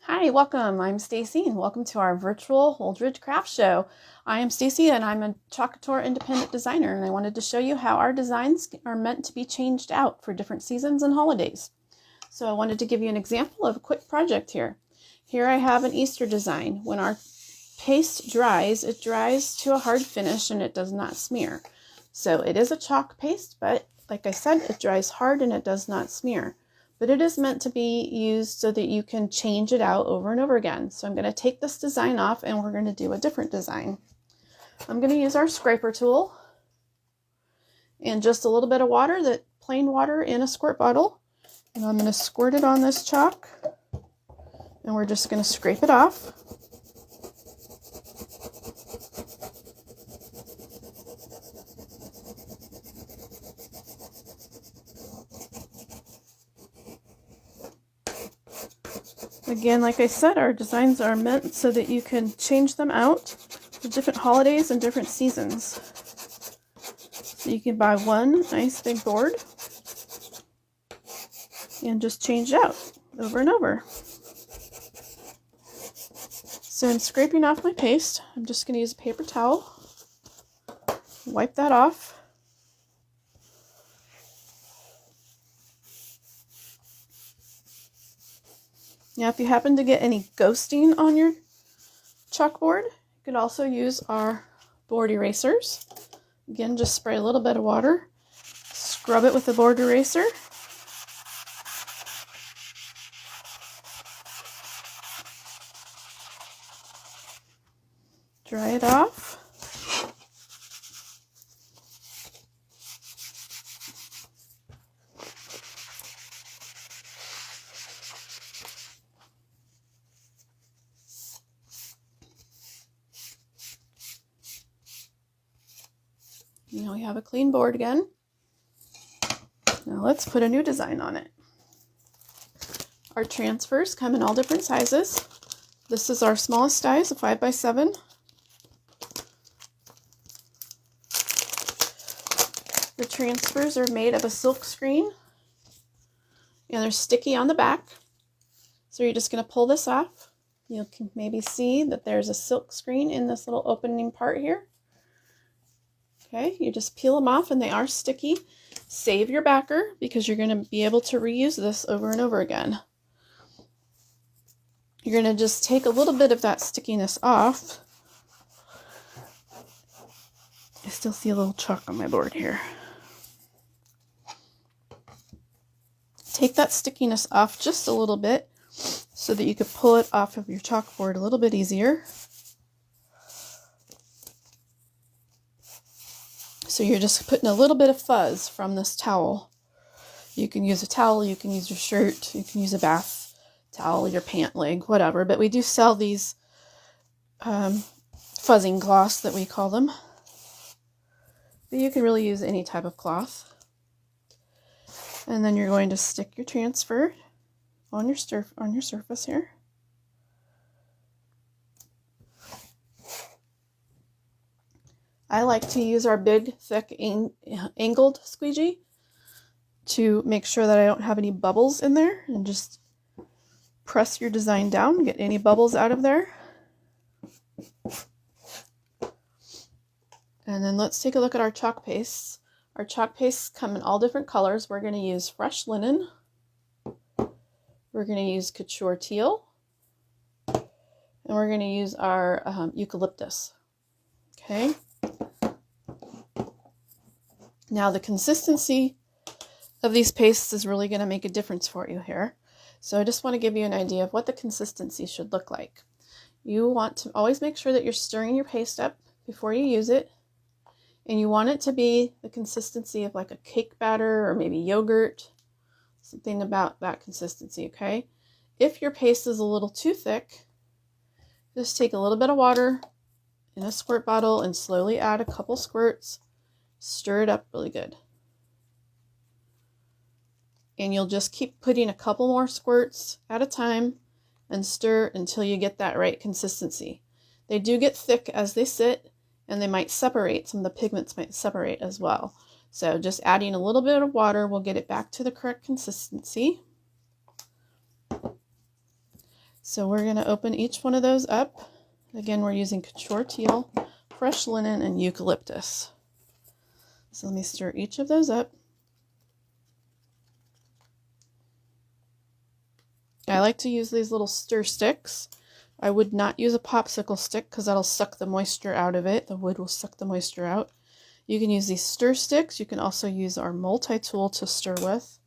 Hi, welcome. I'm Stacy and welcome to our virtual Holdridge Craft Show. I am Stacy and I'm a Chalk Couture independent designer, and I wanted to show you how our designs are meant to be changed out for different seasons and holidays. So I wanted to give you an example of a quick project here. Here I have an Easter design. When our paste dries, it dries to a hard finish and it does not smear. So it is a chalk paste, but like I said, it dries hard and it does not smear. But it is meant to be used so that you can change it out over and over again. So I'm going to take this design off and we're going to do a different design. I'm going to use our scraper tool and just a little bit of water, that plain water in a squirt bottle. And I'm going to squirt it on this chalk and we're just going to scrape it off. Again, like I said, our designs are meant so that you can change them out for different holidays and different seasons. So you can buy one nice big board and just change it out over and over. So in scraping off my paste, I'm just going to use a paper towel, wipe that off. Now, if you happen to get any ghosting on your chalkboard, you could also use our board erasers. Again, just spray a little bit of water, scrub it with the board eraser. Dry it off. Now we have a clean board again. Now let's put a new design on it. Our transfers come in all different sizes. This is our smallest size, a 5x7. The transfers are made of a silk screen and they're sticky on the back. So you're just going to pull this off. You can maybe see that there's a silk screen in this little opening part here. Okay, you just peel them off and they are sticky. Save your backer because you're going to be able to reuse this over and over again. You're going to just take a little bit of that stickiness off. I still see a little chalk on my board here. Take that stickiness off just a little bit so that you could pull it off of your chalkboard a little bit easier. So you're just putting a little bit of fuzz from this towel. You can use a towel, you can use your shirt, you can use a bath towel, your pant leg, whatever. But we do sell these fuzzing cloths that we call them. But you can really use any type of cloth. And then you're going to stick your transfer on your surface here. I like to use our big, thick, angled squeegee to make sure that I don't have any bubbles in there, and just press your design down, get any bubbles out of there. And then let's take a look at our chalk pastes. Our chalk pastes come in all different colors. We're going to use fresh linen. We're going to use couture teal. And we're going to use our eucalyptus. Okay. Now the consistency of these pastes is really going to make a difference for you here. So I just want to give you an idea of what the consistency should look like. You want to always make sure that you're stirring your paste up before you use it. And you want it to be the consistency of like a cake batter or maybe yogurt. Something about that consistency, okay? If your paste is a little too thick, just take a little bit of water in a squirt bottle and slowly add a couple squirts. Stir it up really good. And you'll just keep putting a couple more squirts at a time and stir until you get that right consistency. They do get thick as they sit, and they might separate. Some of the pigments might separate as well. So just adding a little bit of water will get it back to the correct consistency. So we're going to open each one of those up. Again, we're using Couture Teal, Fresh Linen, and Eucalyptus. So let me stir each of those up. I like to use these little stir sticks. I would not use a popsicle stick because that'll suck the moisture out of it. The wood will suck the moisture out. You can use these stir sticks. You can also use our multi-tool to stir with.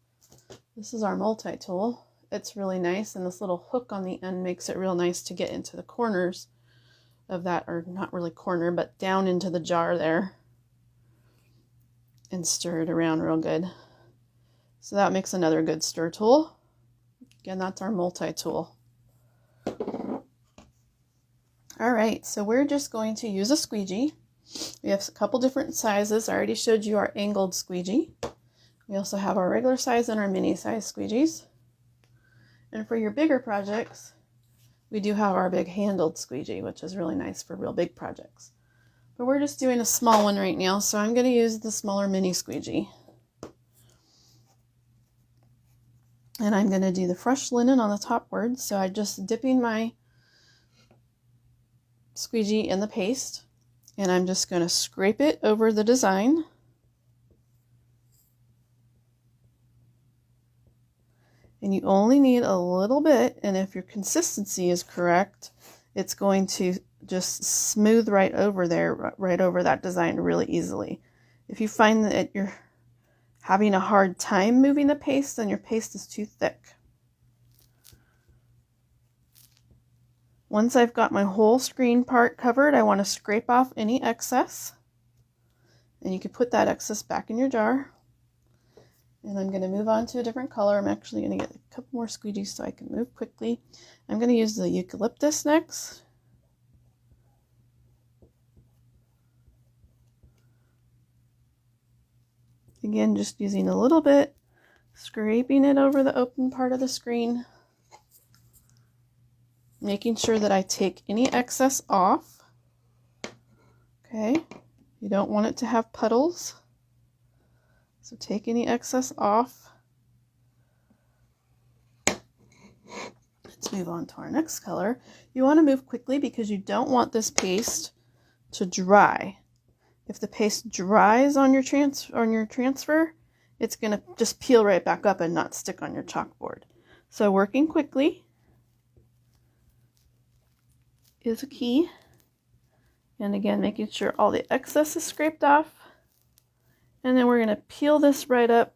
This is our multi-tool. It's really nice, and this little hook on the end makes it real nice to get into the corners of that, or not really corner, but down into the jar there and stir it around real good. So that makes another good stir tool. Again, that's our multi-tool. All right, so we're just going to use a squeegee. We have a couple different sizes. I already showed you our angled squeegee. We also have our regular size and our mini size squeegees. And for your bigger projects, we do have our big handled squeegee, which is really nice for real big projects. But we're just doing a small one right now, so I'm going to use the smaller mini squeegee. And I'm going to do the fresh linen on the top word. So I'm just dipping my squeegee in the paste, and I'm just going to scrape it over the design. And you only need a little bit, and if your consistency is correct, it's going to just smooth right over there, right over that design really easily. If you find that you're having a hard time moving the paste, then your paste is too thick. Once I've got my whole screen part covered, I want to scrape off any excess. And you can put that excess back in your jar. And I'm going to move on to a different color. I'm actually going to get a couple more squeegees so I can move quickly. I'm going to use the eucalyptus next. Again, just using a little bit, scraping it over the open part of the screen. Making sure that I take any excess off. Okay, you don't want it to have puddles. So take any excess off. Let's move on to our next color. You want to move quickly because you don't want this paste to dry. If the paste dries on your transfer, it's going to just peel right back up and not stick on your chalkboard. So working quickly is a key. And again, making sure all the excess is scraped off. And then we're going to peel this right up.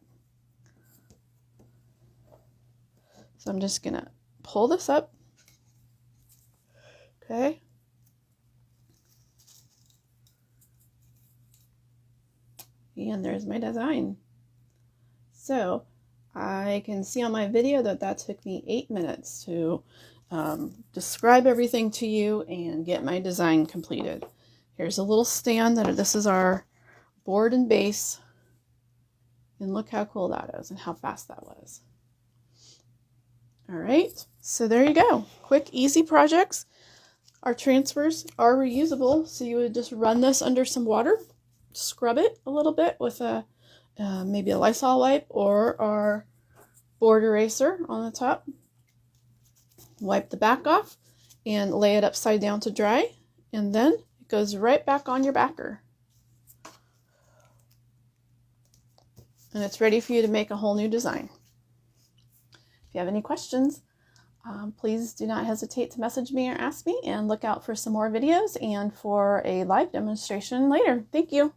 So I'm just going to pull this up. Okay. And there's my design. So I can see on my video that took me 8 minutes to describe everything to you and get my design completed. Here's a little stand. This is our board and base. And look how cool that is and how fast that was. All right, so there you go. Quick, easy projects. Our transfers are reusable, so you would just run this under some water, scrub it a little bit with maybe a Lysol wipe or our board eraser on the top. Wipe the back off and lay it upside down to dry, and then it goes right back on your backer. And it's ready for you to make a whole new design. If you have any questions, please do not hesitate to message me or ask me, and look out for some more videos and for a live demonstration later. Thank you.